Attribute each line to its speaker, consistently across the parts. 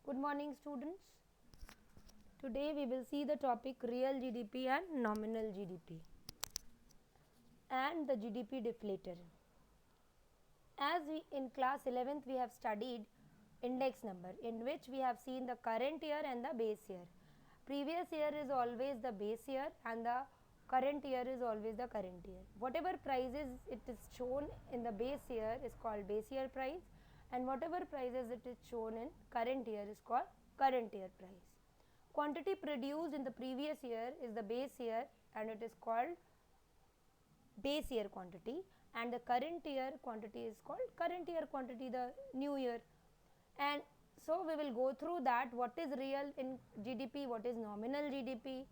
Speaker 1: Good morning, students. Today we will see the topic real GDP and nominal GDP and the GDP deflator. As we in class 11th we have studied index number, in which we have seen the current year and the base year. Previous year is always the base year and the current year is always the current year. Whatever prices it is shown in the base year is called base year price, and whatever prices it is shown in current year is called current year price. Quantity produced in the previous year is the base year and it is called base year quantity, and the current year quantity is called current year quantity, the new year. And so we will go through that, what is real in GDP, what is nominal GDP,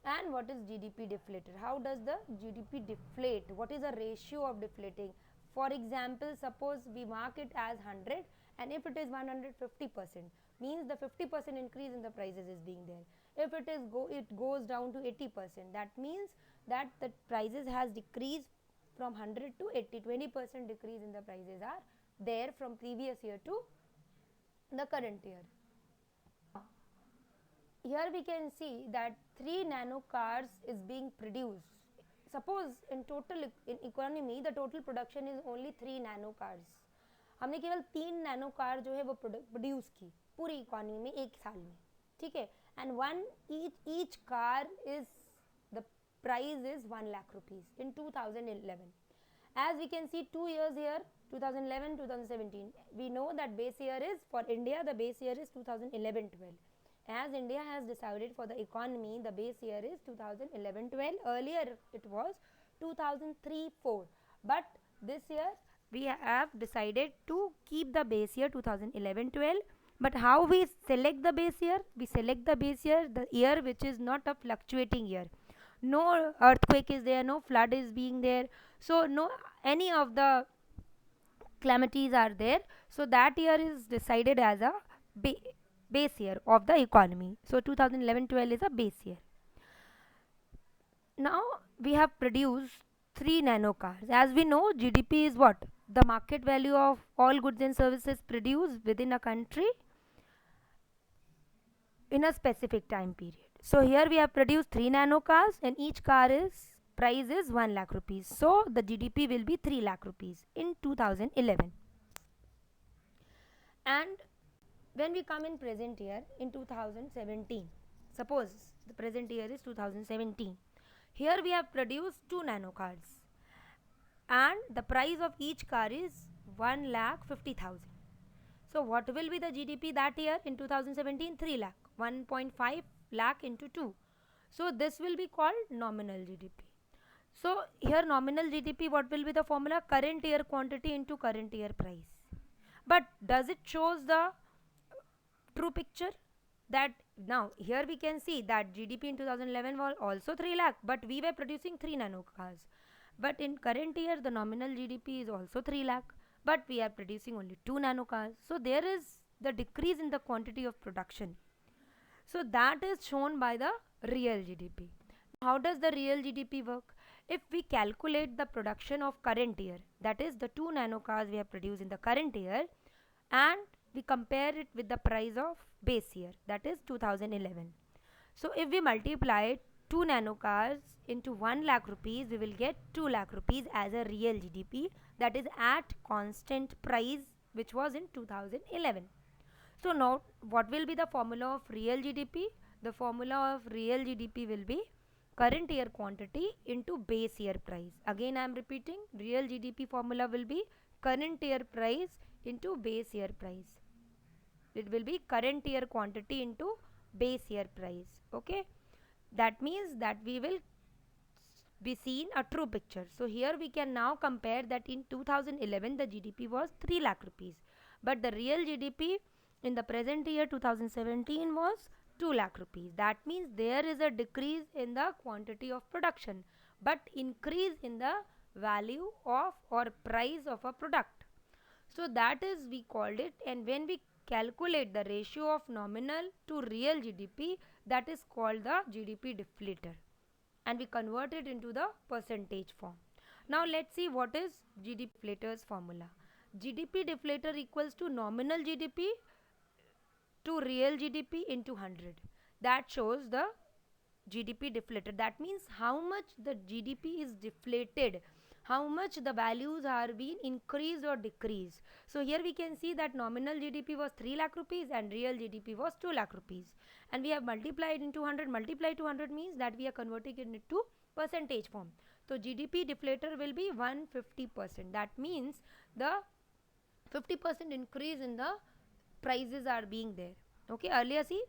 Speaker 1: and what is GDP deflator. How does the GDP deflate? What is the ratio of deflating? For example, suppose we mark it as 100, and if it is 150%, means the 50% increase in the prices is being there. If it goes down to 80%, that means that the prices has decreased from 100 to 80. 20% decrease in the prices are there from previous year to the current year. Here we can see that 3 nano cars is being produced. Suppose in total in economy the total production is only 3 nano cars. हमने केवल 3 nano car जो है वो produce की पूरी economy में एक साल में, ठीक है. And one each car is the price is 1 lakh rupees in 2011. As we can see 2 years here, 2011 2017, we know that base year is for India, the base year is 2011-12. As India has decided for the economy, the base year is 2011-12. Earlier it was 2003-4, but this year we have decided to keep the base year 2011-12. But how we select the base year? We select the base year, the year which is not a fluctuating year. No earthquake is there, no flood is being there, so no any of the calamities are there, so that year is decided as a base year of the economy. So 2011-12 is a base year. Now we have produced 3 nano cars. As we know, GDP is what? The market value of all goods and services produced within a country in a specific time period. So here we have produced 3 nano cars, and each car is price is 1 lakh rupees. So the GDP will be 3 lakh rupees in 2011. And when we come in present year in 2017, suppose the present year is 2017, here we have produced 2 nano cars, and the price of each car is 1,50,000. So what will be the GDP that year in 2017? 3 lakh, 1.5 lakh into 2. So this will be called nominal GDP. So here nominal GDP, what will be the formula? Current year quantity into current year price. But does it shows the true picture? That now here we can see that GDP in 2011 was also 3 lakh, but we were producing 3 nano cars. But in current year the nominal GDP is also 3 lakh, but we are producing only 2 nano cars. So there is the decrease in the quantity of production. So that is shown by the real GDP. How does the real GDP work? If we calculate the production of current year, that is the 2 nano cars we have produced in the current year, and we compare it with the price of base year, that is 2011. So if we multiply 2 nano cars into 1 lakh rupees, we will get 2 lakh rupees as a real GDP, that is at constant price which was in 2011. So now what will be the formula of real GDP? The formula of real GDP will be current year quantity into base year price. Again I am repeating, real GDP formula will be current year price into base year price. It will be current year quantity into base year price. Okay, that means that we will be seen a true picture. So here we can now compare that in 2011 the GDP was 3 lakh rupees, but the real GDP in the present year 2017 was 2 lakh rupees. That means there is a decrease in the quantity of production, but increase in the value of or price of a product. So that is we called it, and when we calculate the ratio of nominal to real GDP, that is called the GDP deflator, and we convert it into the percentage form. Now let's see what is GDP deflator's formula. GDP deflator equals to nominal GDP to real GDP into 100. That shows the GDP deflated. That means how much the GDP is deflated, how much the values are being increased or decreased. So here we can see that nominal GDP was 3 lakh rupees and real GDP was 2 lakh rupees. And we have multiplied into 100. Multiply to 100 means that we are converting it into percentage form. So GDP deflator will be 150%. That means the 50% increase in the prices are being there. Okay, earlier see,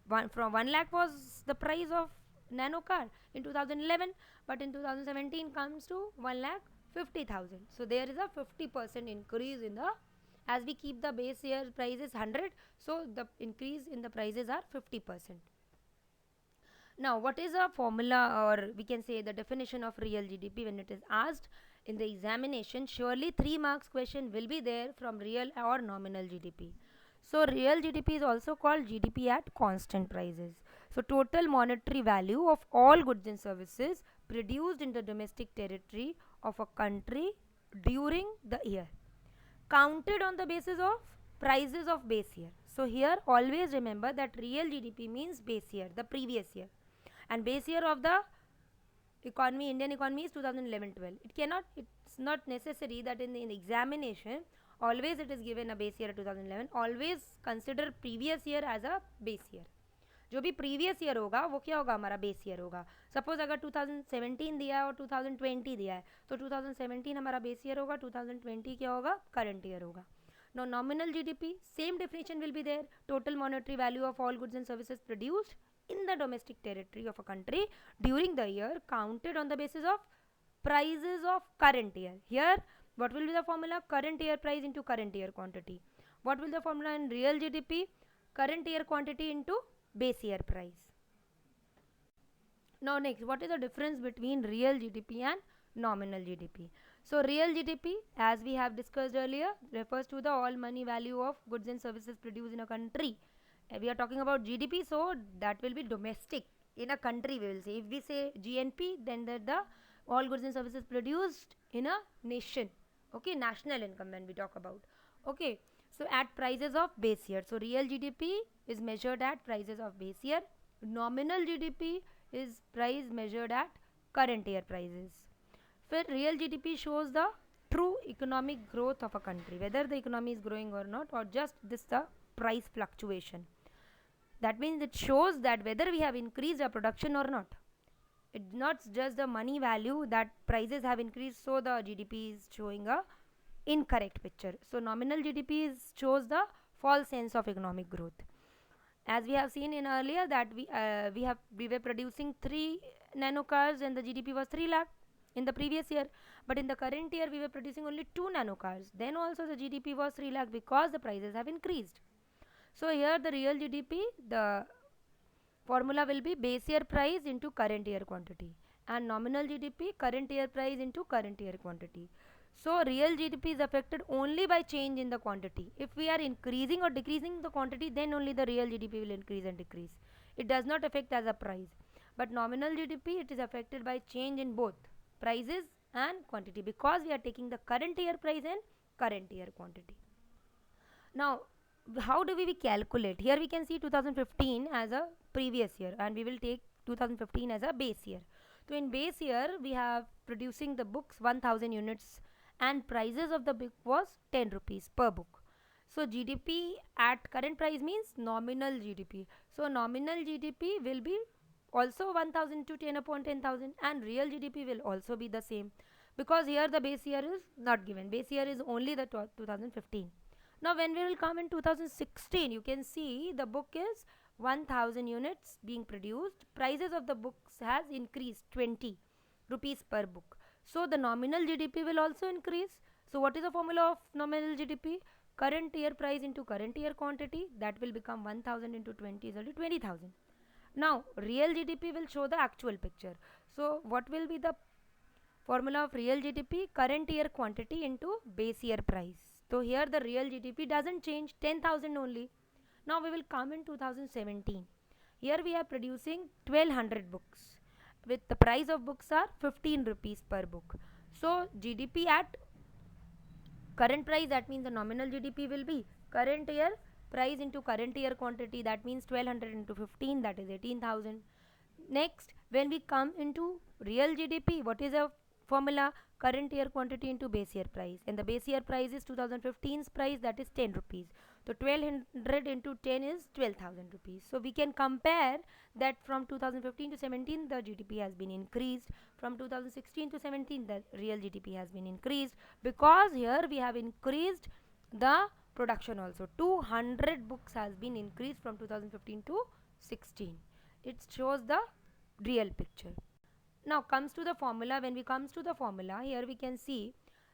Speaker 1: from 1 lakh was the price of nano car in 2011, but in 2017 comes to 1 lakh 50,000. So there is a 50% increase in the, as we keep the base year prices 100, so the increase in the prices are 50%. Now, what is a formula, or we can say the definition of real GDP when it is asked in the examination? Surely 3 marks question will be there from real or nominal GDP. So, real GDP is also called GDP at constant prices. So, total monetary value of all goods and services produced in the domestic territory of a country during the year, counted on the basis of prices of base year. So, here always remember that real GDP means base year, the previous year, and base year of the economy, Indian economy, is 2011-12. It's not necessary that in the examination always it is given a base year 2011. Always consider previous year as a base year. जो भी previous year होगा वो क्या होगा, हमारा base year होगा. Suppose अगर 2017 दिया है और 2020 दिया है तो 2017 हमारा base year होगा, 2020 क्या होगा, current year होगा. Now nominal GDP, same definition will be there. Total monetary value of all goods and services produced in the domestic territory of a country during the year, counted on the basis of prices of current year. Here what will be the formula? Current year price into current year quantity. What will the formula in real GDP? Current year quantity into base year price. Now next, what is the difference between real GDP and nominal GDP? So real GDP, as we have discussed earlier, refers to the all money value of goods and services produced in a country. We are talking about GDP, so that will be domestic. In a country we will say. If we say GNP, then that the all goods and services produced in a nation. Okay, national income when we talk about. Okay, so at prices of base year. So real GDP is measured at prices of base year. Nominal GDP is price measured at current year prices. Where real GDP shows the true economic growth of a country, whether the economy is growing or not, or just this the price fluctuation. That means it shows that whether we have increased our production or not. It's not just the money value that prices have increased, so the GDP is showing a incorrect picture. So nominal GDP shows the false sense of economic growth. As we have seen in earlier that we were producing 3 nano cars and the GDP was 3 lakh in the previous year, but in the current year we were producing only 2 nano cars. Then also the GDP was 3 lakh because the prices have increased. So here the real GDP, the formula will be base year price into current year quantity, and nominal GDP current year price into current year quantity. So real GDP is affected only by change in the quantity. If we are increasing or decreasing the quantity, then only the real GDP will increase and decrease. It does not affect as a price. But nominal GDP, it is affected by change in both prices and quantity, because we are taking the current year price and current year quantity. Now how do we calculate? Here we can see 2015 as a previous year, and we will take 2015 as a base year. So in base year we have producing the books 1000 units and prices of the book was 10 rupees per book. So GDP at current price means nominal GDP. So nominal GDP will be also 1000 to 10 upon 10,000, and real GDP will also be the same, because here the base year is not given. Base year is only the 2015. Now when we will come in 2016, you can see the book is 1000 units being produced. Prices of the books has increased 20 rupees per book. So the nominal GDP will also increase. So what is the formula of nominal GDP? Current year price into current year quantity. That will become 1000 into 20 is equal to 20,000. Now real GDP will show the actual picture. So what will be the formula of real GDP? Current year quantity into base year price. So here the real GDP doesn't change, 10,000 only. Now we will come in 2017. Here we are producing 1200 books with the price of books are 15 rupees per book. So GDP at current price, that means the nominal GDP will be current year price into current year quantity, that means 1200 into 15, that is 18,000. Next, when we come into real GDP, what is a formula? Current year quantity into base year price, and the base year price is 2015's price, that is 10 rupees. So 1200 into 10 is 12,000 rupees. So we can compare that from 2015 to 17 the GDP has been increased, from 2016 to 17 the real GDP has been increased, because here we have increased the production also. 200 books has been increased from 2015 to 16. It shows the real picture. Now comes to the formula. When we comes to the formula, here we can see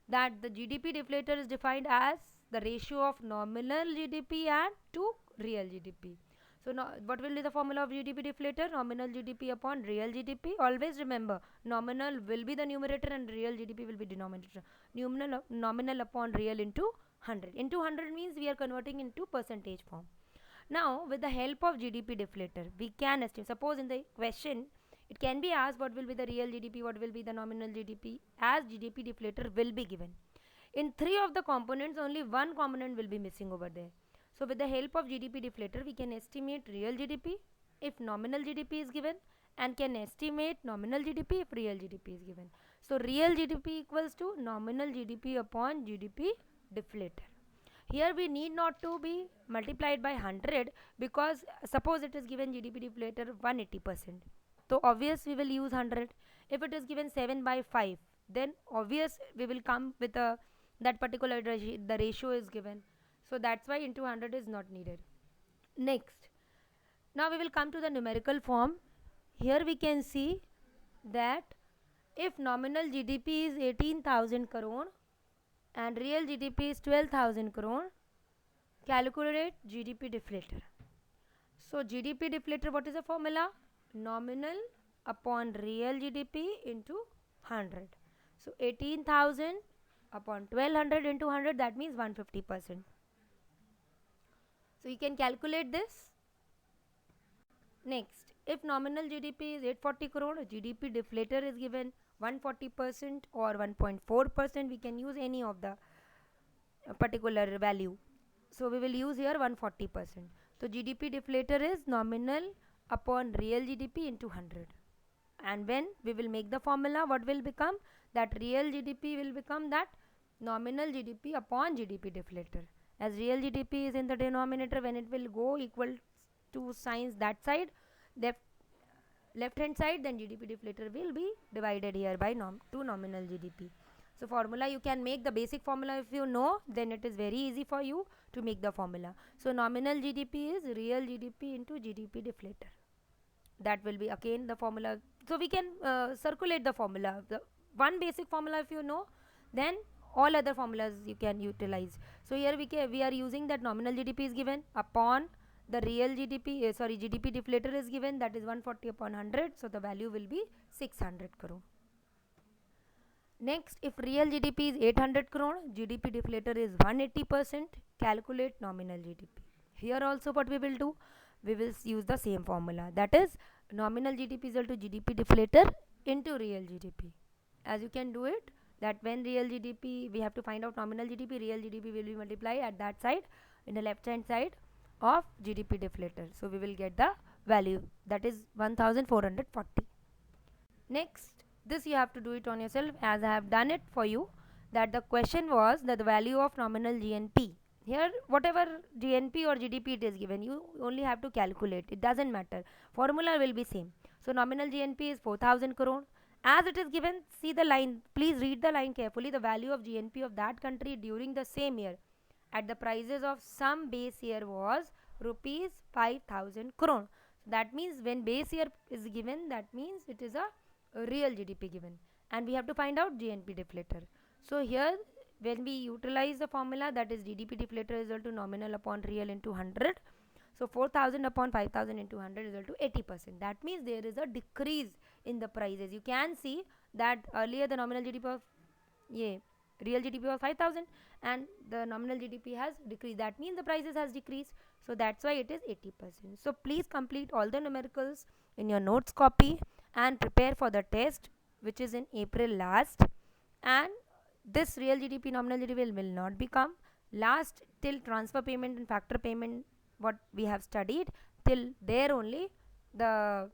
Speaker 1: that the GDP deflator is defined as the ratio of nominal GDP and to real GDP. So now what will be the formula of GDP deflator? Nominal GDP upon real GDP. Always remember, nominal will be the numerator and real GDP will be denominator. Nominal upon real into 100. Into 100 means we are converting into percentage form. Now with the help of GDP deflator, we can estimate. Suppose in the question it can be asked what will be the real GDP, what will be the nominal GDP, as GDP deflator will be given. In 3 of the components, only one component will be missing over there. So with the help of GDP deflator, we can estimate real GDP if nominal GDP is given, and can estimate nominal GDP if real GDP is given. So real GDP equals to nominal GDP upon GDP deflator. Here we need not to be multiplied by 100, because suppose it is given GDP deflator 180%. So obvious we will use 100. If it is given 7 by 5, then obvious we will come with a that particular the ratio is given. So that's why into 100 is not needed. Next, now we will come to the numerical form. Here we can see that if nominal GDP is 18,000 crore and real GDP is 12,000 crore, calculate GDP deflator. So GDP deflator, what is the formula? Nominal upon real GDP into 100. So 18,000 upon 1200 into 100, that means 150%. So you can calculate this. Next, if nominal GDP is 840 crore, GDP deflator is given 140% or 1.4%. We can use any of the particular value. So we will use here 140%. So GDP deflator is nominal upon real GDP into 100. And when we will make the formula, what will become? That real GDP will become that nominal GDP upon GDP deflator. As real GDP is in the denominator, when it will go equal to signs that side, left hand side, then GDP deflator will be divided here by to nominal GDP. So formula you can make the basic formula if you know, then it is very easy for you to make the formula. So nominal GDP is real GDP into GDP deflator. That will be again the formula. So we can circulate the formula. The one basic formula if you know, then all other formulas you can utilize. So here we are using that nominal GDP is given upon the real GDP, GDP deflator is given, that is 140 upon 100. So the value will be 600 crore. Next, if real GDP is 800 crore, GDP deflator is 180%, calculate nominal GDP. Here also what we will do, we will use the same formula, that is nominal GDP is equal to GDP deflator into real GDP. As you can do it, that when real GDP, we have to find out nominal GDP, real GDP will be multiplied at that side, in the left hand side of GDP deflator. So we will get the value, that is 1440. Next, this you have to do it on yourself, as I have done it for you. That the question was that the value of nominal GNP. Here whatever GNP or GDP it is given, you only have to calculate. It doesn't matter. Formula will be same. So nominal GNP is 4,000 crore. As it is given, see the line. Please read the line carefully. The value of GNP of that country during the same year at the prices of some base year was rupees 5,000 crore. So that means when base year is given, that means it is a real GDP given, and we have to find out GNP deflator. So here when we utilize the formula, that is GDP deflator is equal to nominal upon real into 100. So 4,000 upon 5,000 into 100 is equal to 80%. That means there is a decrease in the prices. You can see that earlier the nominal GDP of real GDP was 5,000 and the nominal GDP has decreased. That means the prices has decreased. So that's why it is 80%. So please complete all the numericals in your notes copy and prepare for the test, which is in April last. And this real GDP, nominal GDP will not become. last till transfer payment and factor payment what we have studied, till there only the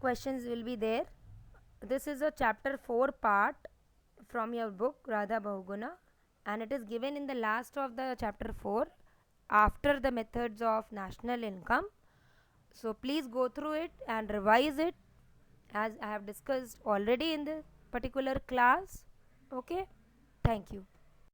Speaker 1: questions will be there. This is a chapter 4 part from your book Radha Bahuguna, and it is given in the last of the chapter 4 after the methods of national income. So please go through it and revise it as I have discussed already in the particular class. Okay, thank you.